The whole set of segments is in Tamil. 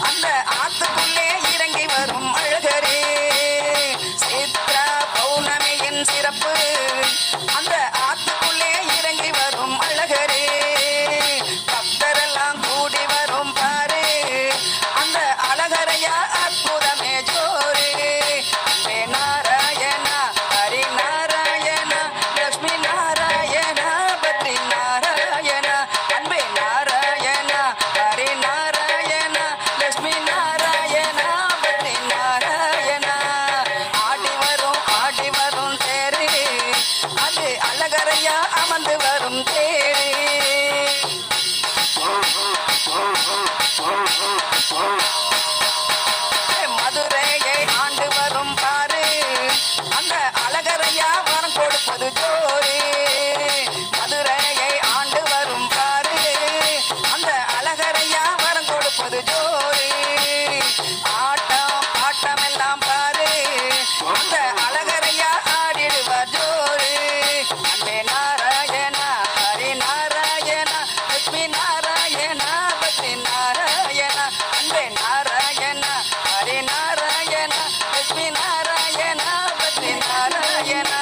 அந்த ஆத்துக்குள்ளே இறங்கி வரும் அழகரே சித்ரா பௌர்ணமியின் சிறப்பு அந்த ஆத்துக்குள்ளே இறங்கி வரும் அழகரே பக்தரெல்லாம் கூடி வரும் பாரு அந்த அழகரையா அற்புதமே ஜோரே அன்பே நாராயணா ஹரி நாராயணா லக்ஷ்மி நாராயணா பத்ரி நாராயணா அன்பே நாராயணா ஹரி நாராயணா லக்ஷ்மி நாராயணா பத்ரி நாராயணா ஆடி வரும் தேரு அது அழகரையா அமர்ந்து வரும் தேரு மதுரையை ஆண்டு வரும் பாரு அந்த அழகரையா வரம் கொடுப்பது ஜோரு மதுரையை ஆண்டு வரும் பாரு அந்த அழகரையா வரம் கொடுப்பது ஜோரு ஆட்டம் எல்லாம் பாரு அந்த அழகரையா ஆடிடுவார் ஜோரு அன்பே நாராயணா ஹரி நாராயணா லட்சுமி நாராயணா பத்ரி நாராயணா அன்பே நாராயணா ஹரி நாராயணா லட்சுமி நாராயணா பத்ரி நாராயணா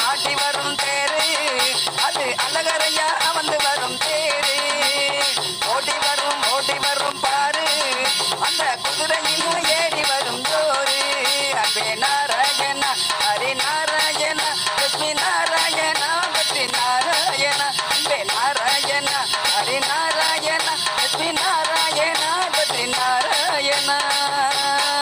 ஆடி வரும் தேரு அது அழகரையா அமர்ந்து வரும் தேரு ஓடி வரும் பாரு அந்த குதிரையில் ஏறி வரும் ஜோரு அன்பே நாராயணா ஹரி நாராயணா லட்சுமி நாராயணா பத்ரி நாராயணா அன்பே நாராயணா ஹரி நாராயணா லட்சுமி நாராயணா பத்ரி நாராயணா